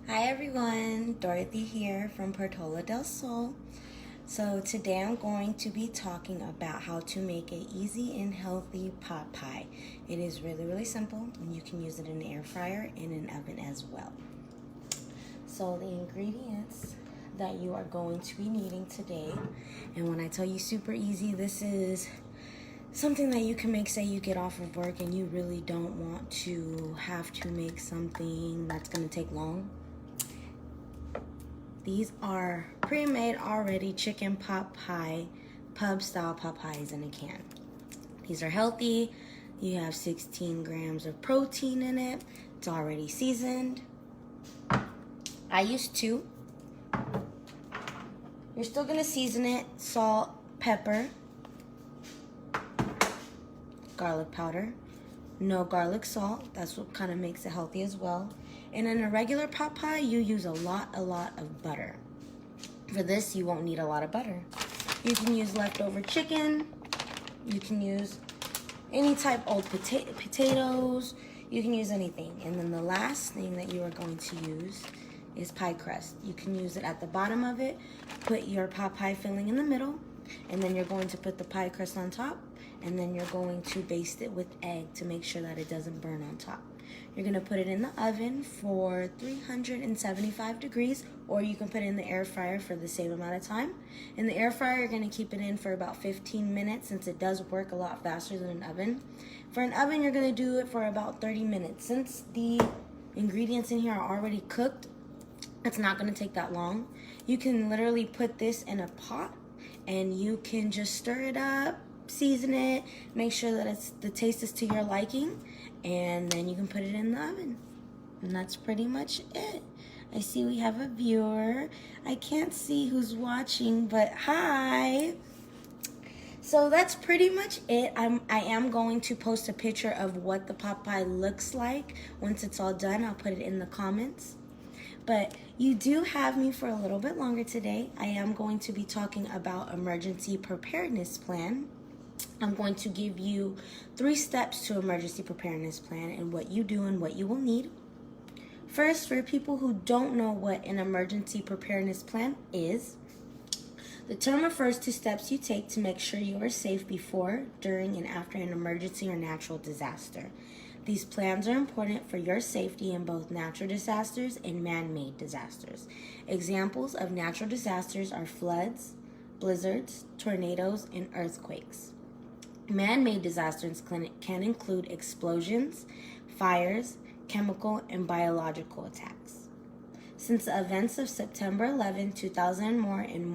Hi everyone, Dorothy here from Portola Del Sol. So today I'm going to be talking about how to make an easy and healthy pot pie. It is really simple, and you can use it in the air fryer and an oven as well. So the ingredients that you are going to be needing today, and when I tell you super easy, this is something that you can make. Say you get off of work and you really don't want to have to make something that's going to take long. These are pre-made already chicken pot pie, pub style pot pies in a can. These are healthy. You have 16 grams of protein in it. It's already seasoned. I use 2. You're still gonna season it: salt, pepper, garlic powder. No garlic salt. That's what kind of makes it healthy as well. And in a regular pot pie, you use a lot of butter. For this, you won't need a lot of butter. You can use leftover chicken. You can use any type of potatoes. You can use anything. And then the last thing that you are going to use is pie crust. You can use it at the bottom of it. Put your pot pie filling in the middle. And then you're going to put the pie crust on top. And then you're going to baste it with egg to make sure that it doesn't burn on top. You're going to put it in the oven for 375 degrees, or you can put it in the air fryer for the same amount of time. In the air fryer, you're going to keep it in for about 15 minutes since it does work a lot faster than an oven. For an oven, you're going to do it for about 30 minutes. Since the ingredients in here are already cooked, it's not going to take that long. You can literally put this in a pot and you can just stir it up, season it, make sure that the taste is to your liking, and then you can put it in the oven. And that's pretty much it. I see we have a viewer. I can't see who's watching, but hi. So that's pretty much it. I am going to post a picture of what the pot pie looks like. Once it's all done, I'll put it in the comments. But you do have me for a little bit longer today. I am going to be talking about emergency preparedness plan. I'm going to give you 3 steps to emergency preparedness plan and what you do and what you will need. First, for people who don't know what an emergency preparedness plan is, the term refers to steps you take to make sure you are safe before, during, and after an emergency or natural disaster. These plans are important for your safety in both natural disasters and man-made disasters. Examples of natural disasters are floods, blizzards, tornadoes, and earthquakes. Man-made disasters can include explosions, fires, chemical, and biological attacks. Since the events of September 11, 2000 and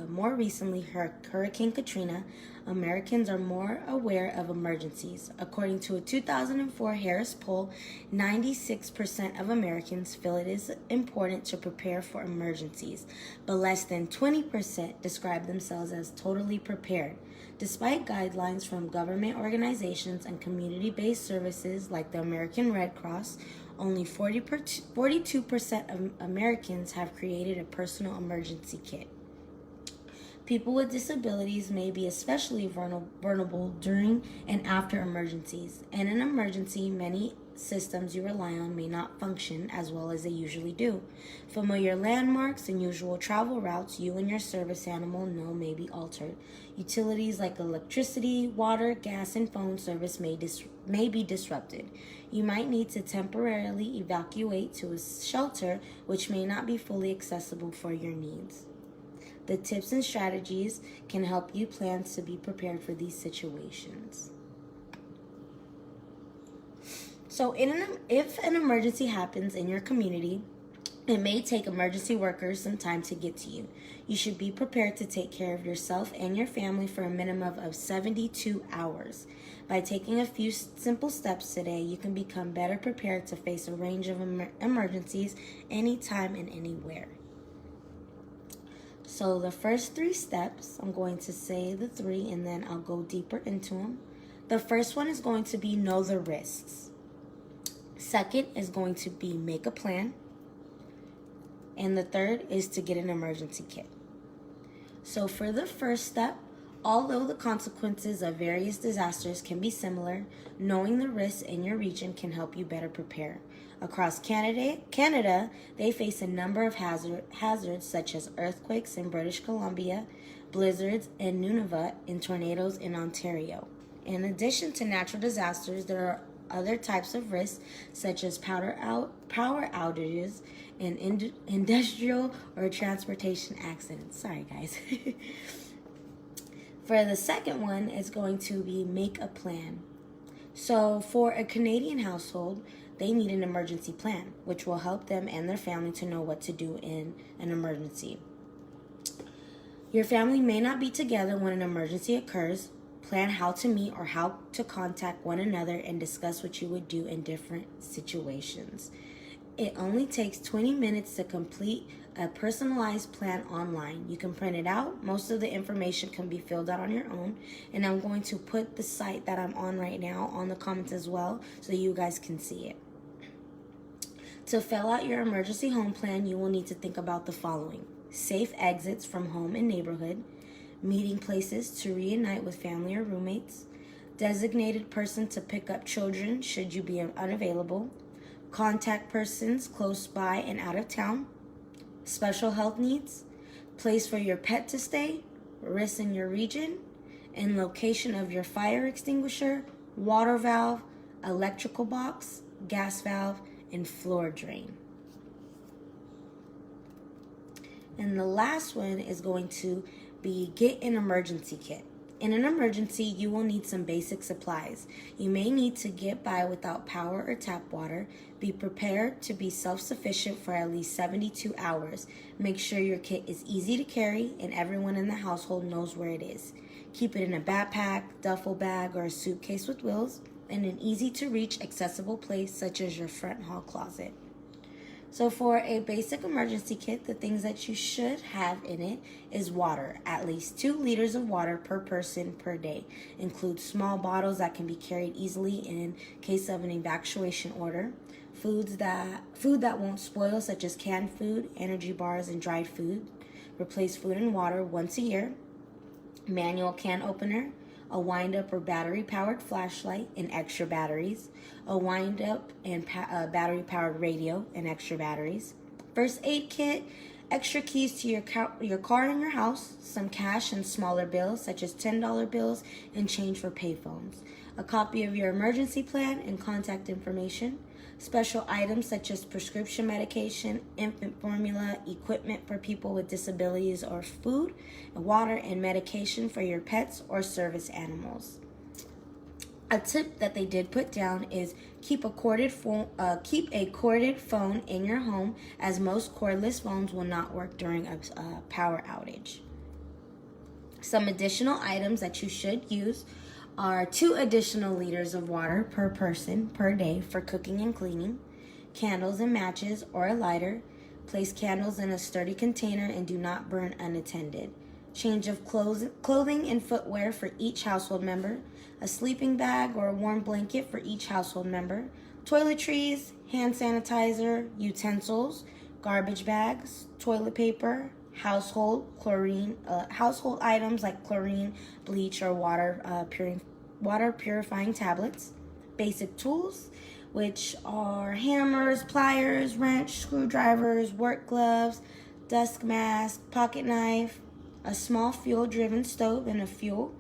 more recently Hurricane Katrina, Americans are more aware of emergencies. According to a 2004 Harris poll, 96% of Americans feel it is important to prepare for emergencies, but less than 20% describe themselves as totally prepared. Despite guidelines from government organizations and community-based services like the American Red Cross, only 42% of Americans have created a personal emergency kit. People with disabilities may be especially vulnerable during and after emergencies. In an emergency, many systems you rely on may not function as well as they usually do. Familiar landmarks and usual travel routes you and your service animal know may be altered. Utilities like electricity, water, gas, and phone service may be disrupted. You might need to temporarily evacuate to a shelter which may not be fully accessible for your needs. The tips and strategies can help you plan to be prepared for these situations. So if an emergency happens in your community, it may take emergency workers some time to get to you. You should be prepared to take care of yourself and your family for a minimum of 72 hours. By taking a few simple steps today, you can become better prepared to face a range of emergencies anytime and anywhere. So the first 3 steps, I'm going to say the 3 and then I'll go deeper into them. The first one is going to be know the risks. Second is going to be make a plan. And the third is to get an emergency kit. So for the first step, Although the consequences of various disasters can be similar, knowing the risks in your region can help you better prepare. Across Canada, they face a number of hazards such as earthquakes in British Columbia, blizzards in Nunavut, and tornadoes in Ontario. In addition to natural disasters, there are other types of risks such as power outages and industrial or transportation accidents. Sorry, guys. For the second one, it's going to be make a plan. So for a Canadian household, they need an emergency plan, which will help them and their family to know what to do in an emergency. Your family may not be together when an emergency occurs. Plan how to meet or how to contact one another and discuss what you would do in different situations. It only takes 20 minutes to complete a personalized plan online. You can print it out. Most of the information can be filled out on your own. And I'm going to put the site that I'm on right now on the comments as well so you guys can see it. To fill out your emergency home plan, you will need to think about the following: safe exits from home and neighborhood, meeting places to reunite with family or roommates, designated person to pick up children should you be unavailable, contact persons close by and out of town, special health needs, place for your pet to stay, risks in your region, and location of your fire extinguisher, water valve, electrical box, gas valve, and floor drain. And the last one is going to be get an emergency kit. In an emergency, you will need some basic supplies. You may need to get by without power or tap water. Be prepared to be self-sufficient for at least 72 hours. Make sure your kit is easy to carry and everyone in the household knows where it is. Keep it in a backpack, duffel bag, or a suitcase with wheels, in an easy-to-reach, accessible place such as your front hall closet. So for a basic emergency kit, the things that you should have in it is water. At least 2 liters of water per person per day. Include small bottles that can be carried easily in case of an evacuation order. Food that won't spoil, such as canned food, energy bars, and dried food. Replace food and water once a year. Manual can opener, a wind-up or battery-powered flashlight and extra batteries, a wind-up and battery-powered radio and extra batteries, first aid kit, extra keys to your car and your house, some cash and smaller bills such as $10 bills and change for payphones, a copy of your emergency plan and contact information, special items such as prescription medication, infant formula, equipment for people with disabilities or food, water and medication for your pets or service animals. A tip that they did put down is keep a corded phone in your home, as most cordless phones will not work during a power outage. Some additional items that you should use are 2 additional liters of water per person per day for cooking and cleaning, candles and matches or a lighter. Place candles in a sturdy container and do not burn unattended. Change of clothing and footwear for each household member, a sleeping bag or a warm blanket for each household member, toiletries, hand sanitizer, utensils, garbage bags, toilet paper, household items like chlorine, bleach, or water purifying tablets, basic tools, which are hammers, pliers, wrench, screwdrivers, work gloves, desk mask, pocket knife, a small fuel-driven stove and a fuel.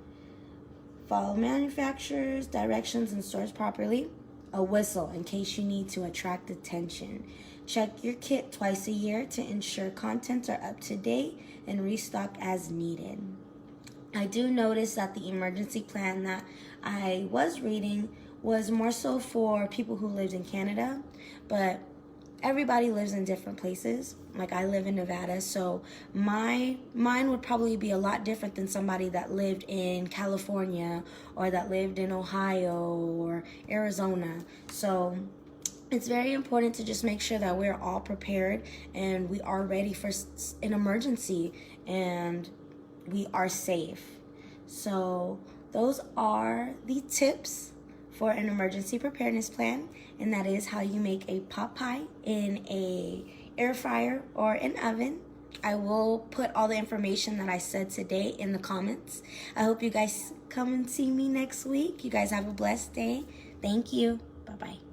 Follow manufacturer's directions and stores properly. A whistle in case you need to attract attention. Check your kit twice a year to ensure contents are up to date and restock as needed. I do notice that the emergency plan that I was reading was more so for people who lived in Canada, but everybody lives in different places. Like, I live in Nevada, so mine would probably be a lot different than somebody that lived in California or that lived in Ohio or Arizona. So it's very important to just make sure that we're all prepared and we are ready for an emergency and we are safe. So those are the tips for an emergency preparedness plan, and that is how you make a pot pie in a air fryer or an oven I will put all the information that I said today in the comments. I hope you guys come and see me next week. You guys have a blessed day. Thank you. Bye-bye.